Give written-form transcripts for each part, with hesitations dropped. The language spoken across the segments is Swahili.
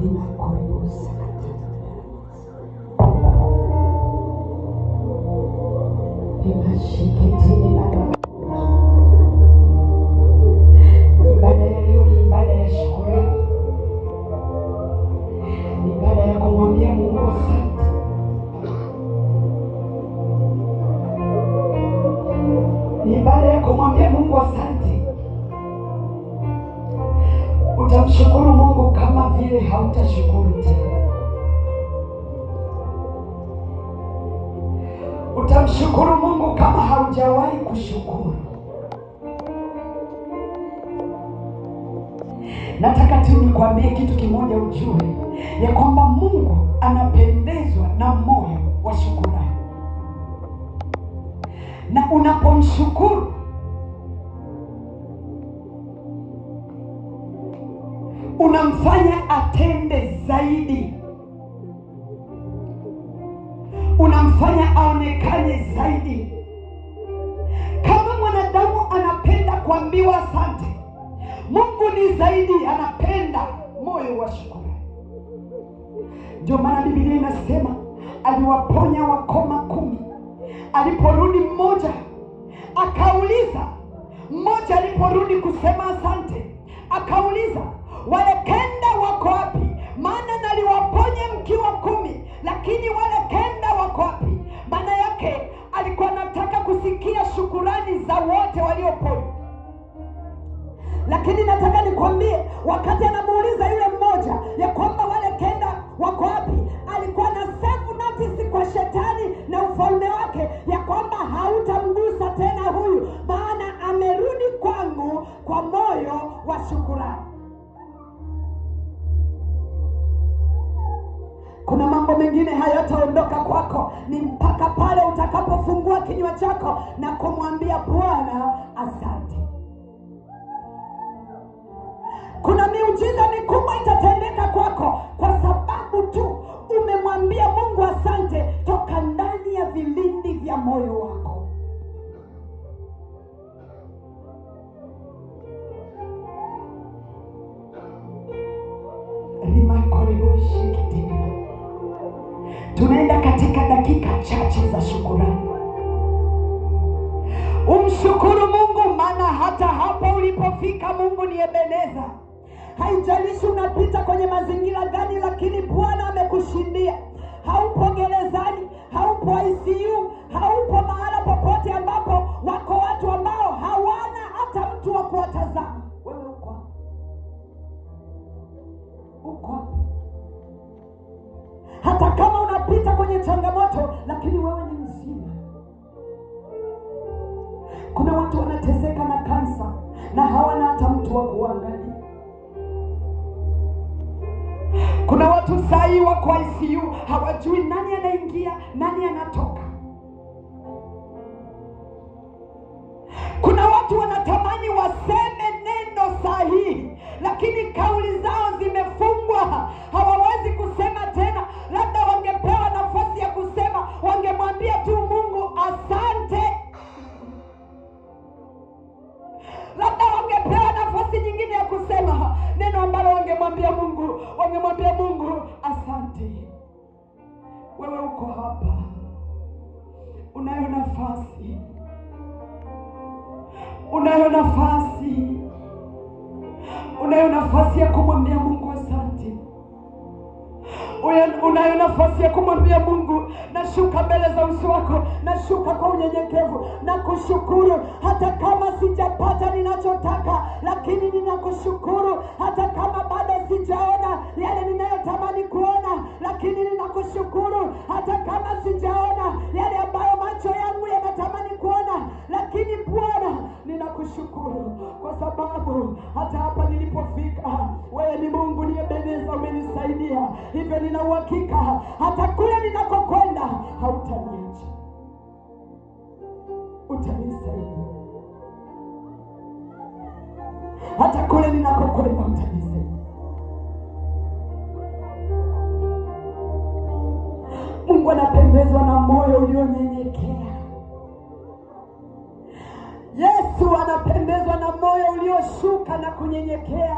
Ninakuruhusu nimashikitini na ibada ya leo ni ibada ya shukrani, ni ibada ya kumwambia Mungu asante. Ni ibada ya kumwambia Mungu asante. Utamshukuru Mungu kama vile hautashukuru tena. Utamshukuru Mungu kama haujawahi kushukuru. Nataka tu nikwambie kitu kimoja, ujue ya kwamba Mungu anapendezwa na moyo wa shukrani. Na unapomshukuru, unamfanya atende zaidi, unamfanya aonekane zaidi. Kama mwanadamu anapenda kuambiwa asante, Mungu ni zaidi, anapenda moyo wa shukrani. Ndio maana Biblia inasema aliwaponya wakoma 10. Aliporudi mmoja akauliza, mmoja aliporudi kusema asante, akauliza wale 9 wako wapi? Maana naliwaponya mkiwa 10, lakini wale 9 wako wapi? Maana yake alikuwa anataka kusikia shukurani za wote walioponywa. Lakini nataka nikwambie, wakati anamuuliza yule mmoja ya kwamba wale 9 wako wapi, alikuwa na save notice kwa shetani na ufalme wake ya kwamba hautamgusa tena huyu, maana amerudi kwangu kwa moyo wa shukrani. Kuna mambo mengine hayataondoka kwako, ni mpaka pale utakapofungua kinywa chako na kumwambia Bwana asante. Kuna miujiza mikubwa itatendeka kwako kwa sababu tu umemwambia Mungu asante toka ndani ya vilindi vya moyo wako. Tunaenda katika dakika chache za shukrani. Umshukuru Mungu, maana hata hapo ulipofika Mungu ni Ebeneza. Haijalishi unapita kwenye mazingira gani, lakini Bwana amekushindia. Haupo gerezani, haupo ICU, haupo mahala popote ambapo wako watu ambao hawana hata mtu wa kuwatazama. Wewe uko hapo. Uko hapo. Hata kama unapita kwenye changamoto, lakini wewe ni mzima. Kuna watu wanateseka na kansa na hawana hata mtu wa kuangalia. Kuna watu sahi wako ICU, hawajui nani anaingia, nani anatoka. Kuna watu wanatamani waseme neno sahihi, lakini kauli zao zimefungwa, hawawezi kusema tena. Labda wangepewa nafasi ya kusema, wangemwambia tu Mungu asante. Labda wangepewa nafasi nyingine ya kusema neno ambalo wangemwambia Mungu asante. Wewe uko hapa, unayo nafasi, unayo nafasi ya kumwambia Mungu asante. Unayo nafasi ya kumwambia Mungu, nashuka mbele za uso wako, nashuka kwa unyenyekevu na kushukuru hata kama sijapata ninachotaka, lakini ninakushukuru hata kama bado sijaona yale ninayotamani kuona, lakini ninakushukuru hata kama sijaona yale ambayo macho yangu yanatamani kuona, lakini Bwana ninakushukuru kwa sababu hata hapa nilipofika wewe ni Mungu ni Ebeneza, umenisaidia. Hivyo nina uhakika hata kule ninakokwenda hautaniacha, utanisaidia. Hata kule ninakokwenda utanisaidia. Mungu anapendezwa na moyo ulionyenyekea. Yesu anapendezwa na moyo ulioshuka na kunyenyekea.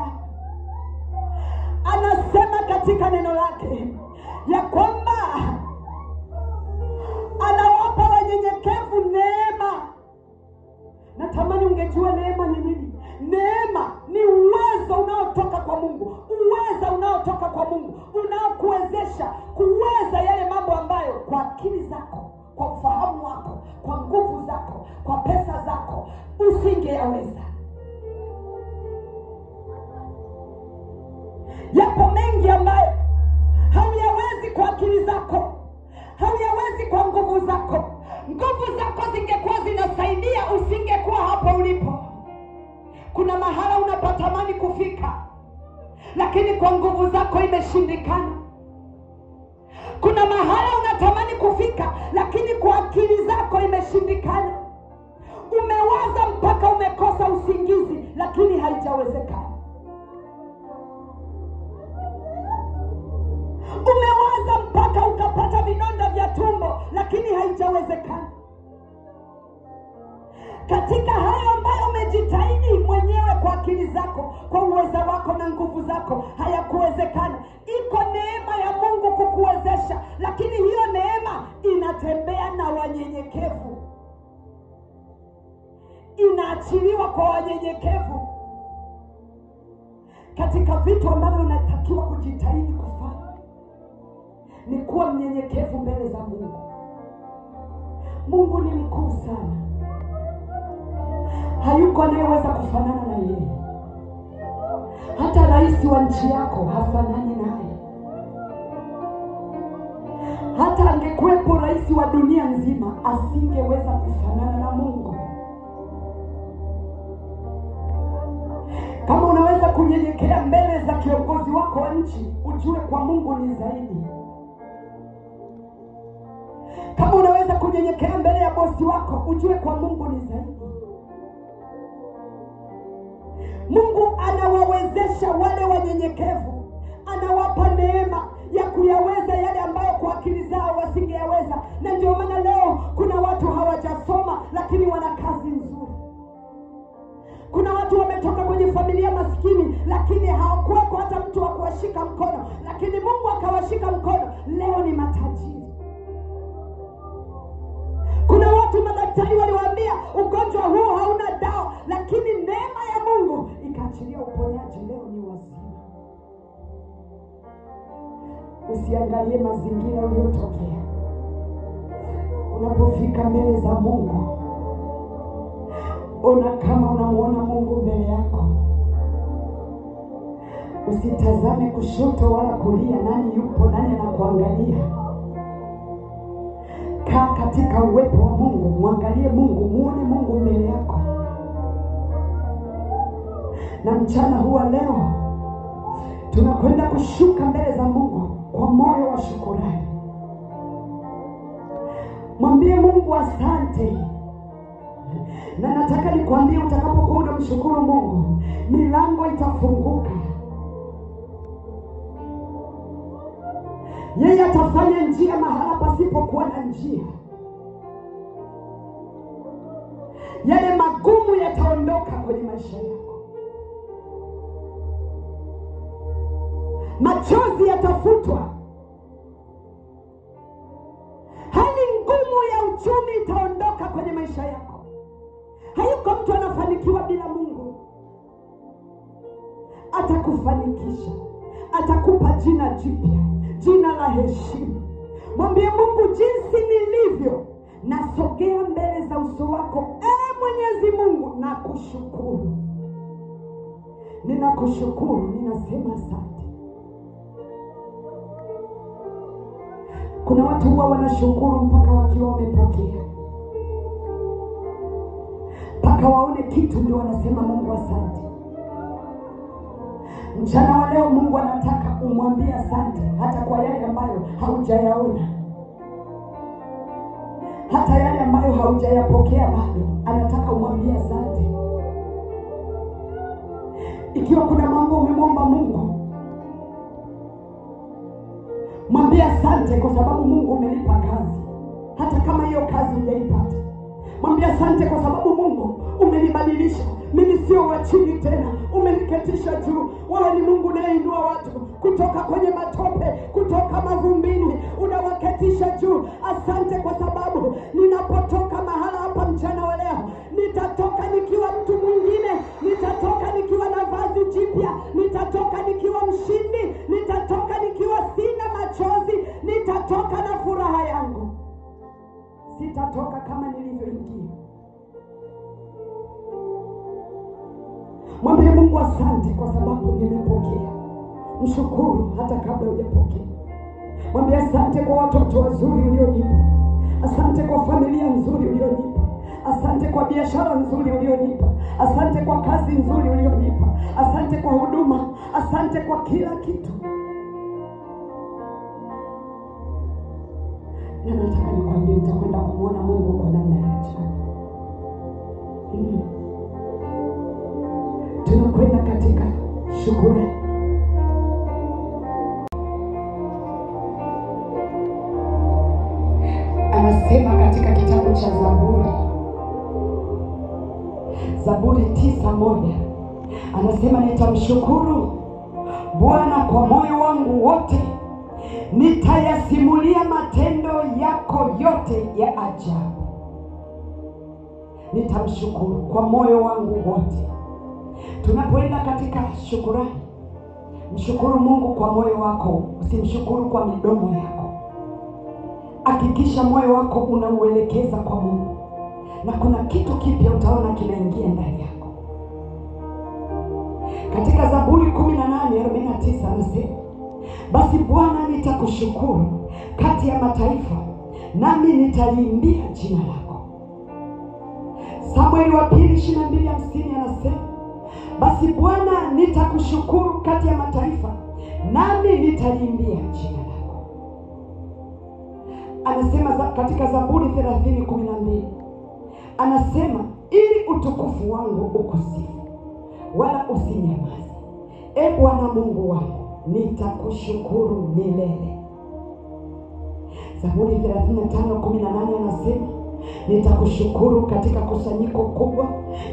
Anasema katika katika neno lake ya kwamba anawapa wanyenyekevu neema. Natamani ungejua neema ni nini. Neema ni uwezo unaotoka kwa Mungu, uwezo unaotoka kwa Mungu unaokuwezesha kuweza yale mambo ambayo kwa akili zako, kwa ufahamu wako, kwa nguvu zako, kwa pesa zako usingeyaweza. Yapo mengi ambayo hauyawezi kwa akili zako, hauyawezi kwa nguvu zako. Nguvu zako zingekuwa zinasaidia, usingekuwa hapo ulipo. Kuna mahala unapatamani kufika, lakini kwa nguvu zako imeshindikana. Kuna mahala unatamani kufika, lakini kwa akili zako imeshindikana. Umewaza mpaka umekosa usingizi, lakini haijawezekana. Umewaza mpaka ukapata vidonda vya tumbo, lakini haijawezekana. Katika hayo ambayo umejitahidi mwenyewe kwa akili zako, kwa uwezo wako na nguvu zako, hayakuwezekana. Iko neema ya Mungu kukuwezesha, lakini hiyo neema inatembea na wanyenyekevu. Inaachiliwa kwa wanyenyekevu. Katika vitu ambavyo unatakiwa kujitahidi kufanya ni kuwa mnyenyekevu mbele za Mungu. Mungu ni mkuu sana. Hayuko anayeweza kufanana na yeye. Hata rais wa nchi yako hafanani naye. Hata angekuwepo rais wa dunia nzima, asingeweza kufanana na Mungu. Kama unaweza kunyenyekea mbele za kiongozi wako wa nchi, ujue kwa Mungu ni zaidi. Kama unaweza kunyenyekea mbele ya bosi wako, ujue kwa Mungu ni zaidi. Mungu anawawezesha wale wanyenyekevu. Anawapa neema ya kuyaweza yale ambayo kwa akili zao wasingeyaweza. Na ndio maana leo kuna watu hawajasoma lakini wana kazi nzuri. Kuna watu wametoka kwenye familia maskini lakini hawakuwa hata mtu wa kuwashika mkono, lakini Mungu akawashika mkono, leo ni matajiri. Kuna watu madaktari waliwaambia ugonjwa huu hauna dawa, lakini neema ya Mungu ikaachilia uponyaji, leo ni wazima. Usiangalie mazingira uliyotokea. Unapofika mbele za Mungu, ona kama unamuona Mungu mbele yako. Usitazame kushoto wala kulia, nani yupo, nani anakuangalia. Kaa katika uwepo wa Mungu, muangalie Mungu, muone Mungu mbele yako. Na mchana huwa leo tunakwenda kushuka mbele za Mungu kwa moyo wa shukrani. Mwambie Mungu asante. Na nataka nikwambie, utakapokuwa unamshukuru Mungu, milango itafunguka. Yeye atafanya njia mahala pasipokuwa na njia. Yale magumu yataondoka kwenye maisha yako. Machozi yatafutwa. Hali ngumu ya uchumi itaondoka kwenye maisha yako. Hayuko mtu anafanikiwa bila Mungu. Atakufanikisha. Atakupa jina jipya, jina la heshima. Mwambie Mungu, jinsi nilivyo nasogea mbele za uso wako, Mwenyezi Mungu, nakushukuru. Ninakushukuru, ninasema asante. Kuna watu huwa wanashukuru mpaka wakiwa wamepokea. Mpaka waone kitu ndio wanasema Mungu asante. Mchana wa leo Mungu anataka umwambie asante hata kwa yale ambayo haujayaona. Hata yale ambayo haujayapokea bado, anataka umwambie asante. Ikiwa kuna mambo umemwomba Mungu, mwambie asante kwa sababu Mungu umenipa kazi. Hata kama hiyo kazi hujaipata, mwambie asante kwa sababu Mungu umenibadilisha. Mimi sio wa chini tena, umeniketisha juu. Wewe ni Mungu unayeinua watu kutoka kwenye matope. mavumbini, unawaketisha juu. Asante kwa sababu ninapotoka mahala hapa mchana wa leo, nitatoka nikiwa mtu mwingine, nitatoka nikiwa na vazi jipya, nitatoka nikiwa mshindi, nitatoka nikiwa sina machozi, nitatoka na furaha yangu. Sitatoka kama nilivyoingia. Mwambie Mungu asante kwa sababu nimepokea. Mshukuru hata kabla hujapokea. Mwambie asante kwa watoto wazuri ulionipa. Asante kwa familia nzuri ulionipa. Asante kwa biashara nzuri ulionipa. Asante kwa kazi nzuri ulionipa. Asante kwa huduma. Asante kwa kila kitu. Na nataka nikwambie utakwenda kumuona Mungu kwa namna ya ajabu. Tunakwenda katika shukrani. Anasema katika kitabu cha Zaburi 9:1, anasema nitamshukuru Bwana kwa moyo wangu wote, nitayasimulia matendo yako yote ya ajabu. Nitamshukuru kwa moyo wangu wote. Tunapoenda katika shukrani, mshukuru Mungu kwa moyo wako, usimshukuru kwa midomo yako. Hakikisha moyo wako unauelekeza kwa Mungu, na kuna kitu kipya utaona kinaingia ndani yako. Katika Zaburi 18:49 anasema, basi Bwana nitakushukuru kati ya mataifa, nami nitaliimbia jina lako. Samueli wa pili 22:50 anasema, basi Bwana nitakushukuru kati ya mataifa, nami nitaliimbia jina lako. Anasema katika Zaburi 30:12 anasema, ili utukufu wangu ukusifu, wala usinyamaze. Bwana Mungu wangu, nitakushukuru milele. Zaburi 35:18 anasema, nitakushukuru katika kusanyiko kubwa,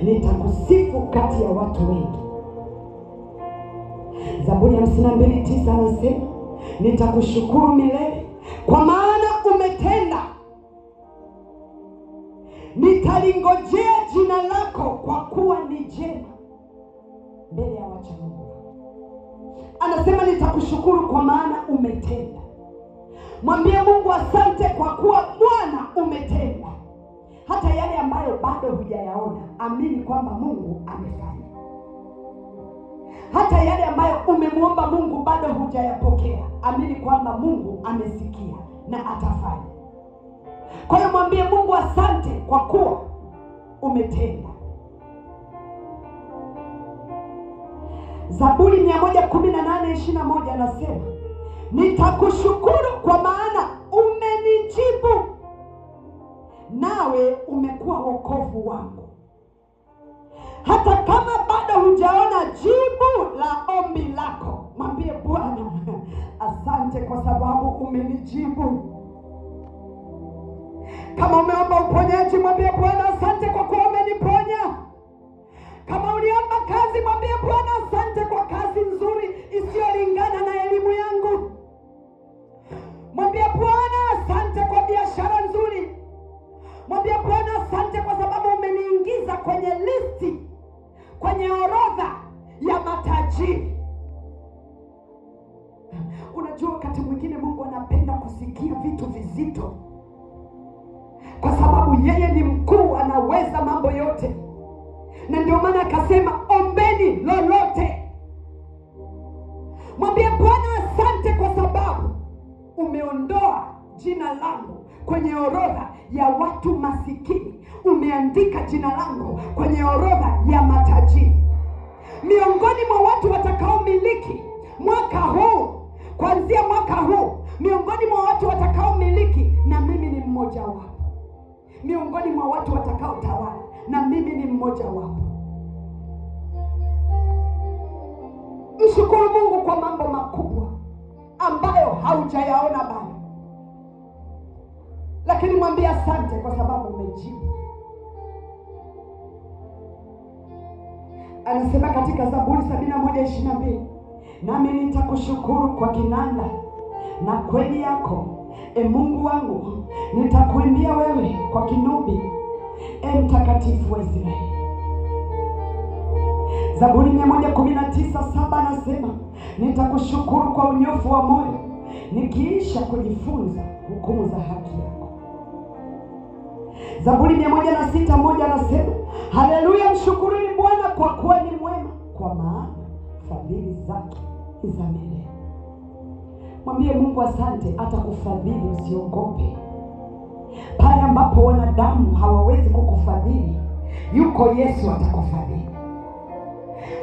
nitakusifu kati ya watu wengi. Zaburi 52:9 anasema, nitakushukuru milele kwa maana umetenda. Nitalingojea jina lako kwa kuwa ni jema mbele ya wacha Mungu. Anasema nitakushukuru kwa maana umetenda. Mwambie Mungu asante kwa kuwa Bwana umetenda. Hata yale ambayo bado hujayaona, amini kwamba Mungu amefanya. Hata yale ambayo umemuomba Mungu bado hujayapokea, amini kwamba Mungu amesikia na atafanya. Kwa hiyo mwambie Mungu asante kwa kuwa umetenda. Zaburi 118:21 anasema, nitakushukuru kwa maana umenijibu, nawe umekuwa wokovu wangu. Hata kama bado hujaona jibu la ombi lako, mwambie Bwana asante kwa sababu umenijibu. Kama umeomba uponyaji, mwambie Bwana asante kwa kuwa umeniponya. Kama uliomba kazi, mwambie Bwana asante kwa kazi nzuri isiyolingana na elimu yangu. Mwambie Bwana asante kwa biashara nzuri. Mwambie Bwana asante kwa sababu umeniingiza kwenye listi, kwenye orodha ya matajiri. Unajua wakati mwingine Mungu anapenda kusikia vitu vizito, kwa sababu yeye ni mkuu, anaweza mambo yote. Na ndio maana akasema ombeni lolote. Mwambie Bwana asante kwa sababu umeondoa jina langu kwenye orodha ya watu masikini, umeandika jina langu kwenye orodha ya matajiri. Miongoni mwa watu watakaomiliki mwaka huu, kuanzia mwaka huu, miongoni mwa watu watakaomiliki, na mimi ni mmoja wapo. Miongoni mwa watu watakaotawala, na mimi ni mmoja wapo. Mshukuru Mungu kwa mambo makubwa ambayo haujayaona bado, lakini mwambie asante kwa sababu umejibu. Anasema katika Zaburi 71:22, nami nitakushukuru kwa kinanda na kweli yako. Mungu wangu, nitakuimbia wewe kwa kinubi, mtakatifu wa Israeli. Zaburi 119:7 anasema, nitakushukuru kwa unyofu wa moyo, nikiisha kujifunza hukumu za haki yako. Zaburi 106:1 anasema, haleluya, mshukuruni Bwana kwa kuwa ni mwema, kwa maana fadhili zake ni za milele. Mwambie Mungu asante, atakufadhili, usiogope. Pale ambapo wanadamu hawawezi kukufadhili, yuko Yesu atakufadhili.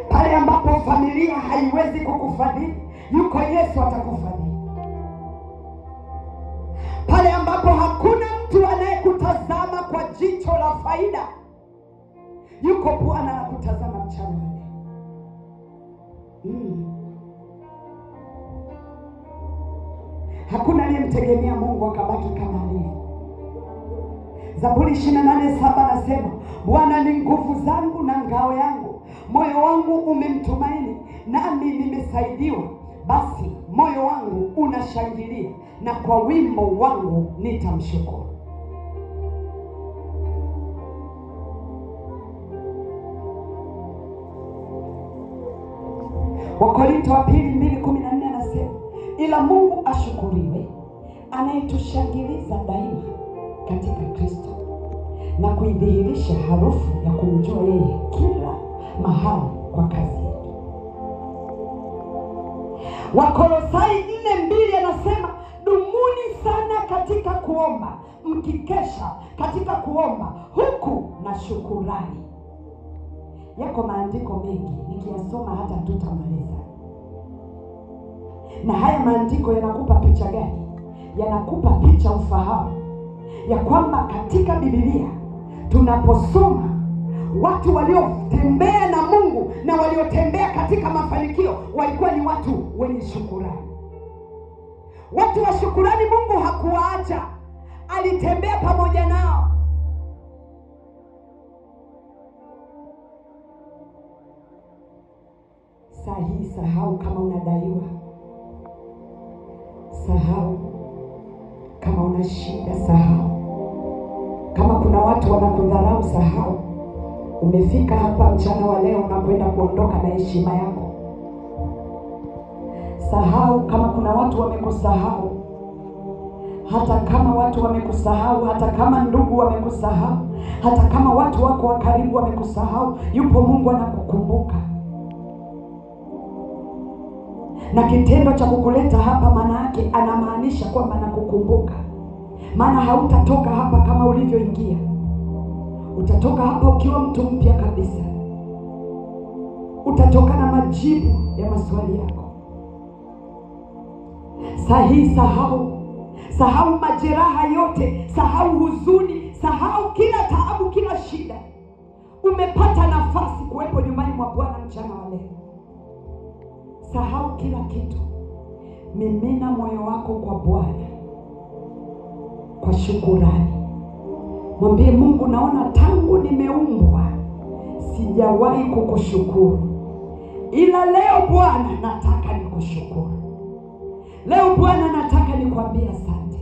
Pale ambapo familia haiwezi kukufadhili, yuko Yesu atakufadhili. Pale ambapo hakuna mtu anayekutazama kwa jicho la faida, yuko Bwana anakutazama mchana wa leo. Hakuna aliyemtegemea Mungu akabaki kama alivyo. Zaburi 28:7 anasema, Bwana ni nguvu zangu na ngao yangu, moyo wangu umemtumaini, nami nimesaidiwa. Basi moyo wangu unashangilia, na kwa wimbo wangu nitamshukuru. Wakorintho wa pili 2:14 anasema, ila Mungu ashukuriwe anayetushangiliza daima katika Kristo, na kuidhihirisha harufu ya kumjua yeye kila mahali kwa kazi yetu. Wakolosai 4:2 anasema, dumuni sana katika kuomba, mkikesha katika kuomba huku na shukurani. Yako maandiko mengi, nikiyasoma hata tutamaliza. Na haya maandiko yanakupa picha gani? Yanakupa picha ufahamu ya kwamba katika Biblia tunaposoma watu waliotembea na Mungu na waliotembea katika mafanikio walikuwa ni watu wenye shukrani. Watu wa shukrani Mungu hakuwaacha, alitembea pamoja nao. Sahi, sahau kama unadaiwa. Sahau kama una shida. Sahau kama kuna watu wanakudharau. Sahau. Umefika hapa mchana wa leo, unakwenda kuondoka na heshima yako. Sahau kama kuna watu wamekusahau. Hata kama watu wamekusahau, hata kama ndugu wamekusahau, hata kama watu wako wa karibu wamekusahau, yupo Mungu anakukumbuka. Na kitendo cha kukuleta hapa maana yake anamaanisha kwamba anakukumbuka. Maana hautatoka hapa kama ulivyoingia. Utatoka hapa ukiwa mtu mpya kabisa. Utatoka na majibu ya maswali yako. Sahi, sahau. Sahau majeraha yote, sahau huzuni, sahau kila taabu, kila shida. Umepata nafasi kuwepo nyumbani mwa Bwana mchana wa leo. Sahau kila kitu. Mimina moyo wako kwa Bwana kwa shukrani. Mwambie Mungu, naona tangu nimeumbwa sijawahi kukushukuru, ila leo Bwana nataka nikushukuru. Leo Bwana nataka nikwambie asante.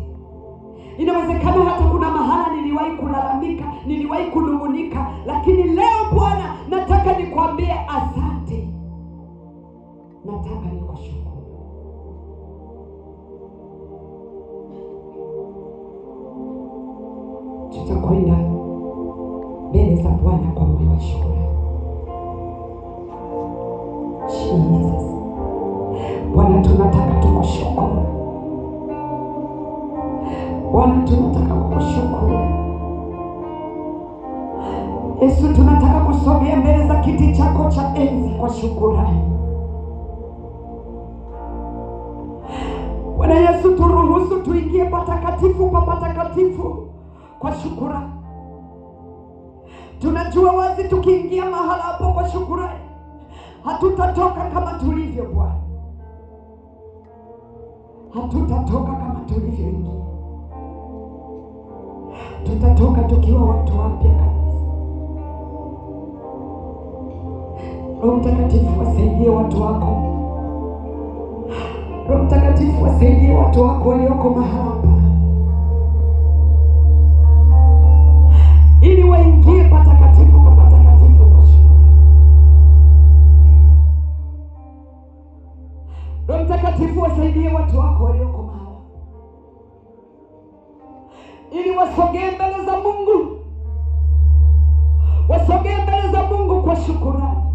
Inawezekana hata kuna mahala niliwahi kulalamika, niliwahi kunungunika, lakini leo Bwana nataka nikwambie asante. Nataka nikushukuru. Tutakwenda mbele za Bwana kwa moyo wa shukrani. Jesus. Bwana, tunataka tukushukuru. Bwana, tunataka kukushukuru. Yesu, tunataka kusogea mbele za kiti chako cha enzi kwa shukrani. Bwana Yesu, turuhusu tuingie patakatifu pa patakatifu kwa shukrani. Tunajua wazi tukiingia mahala hapo kwa shukrani hatutatoka kama tulivyo Bwana. Hatutatoka kama tulivyoingia. Tutatoka tukiwa watu wapya kabisa. Roho Mtakatifu wasaidie watu wako. Roho Mtakatifu wasaidie watu wako walioko mahali hapa, ili waingie patakatifu pa patakatifu kwa shukrani. Roho Mtakatifu wasaidie watu wako walioko mahali, ili wasogee mbele za Mungu, wasogee mbele za Mungu kwa shukrani.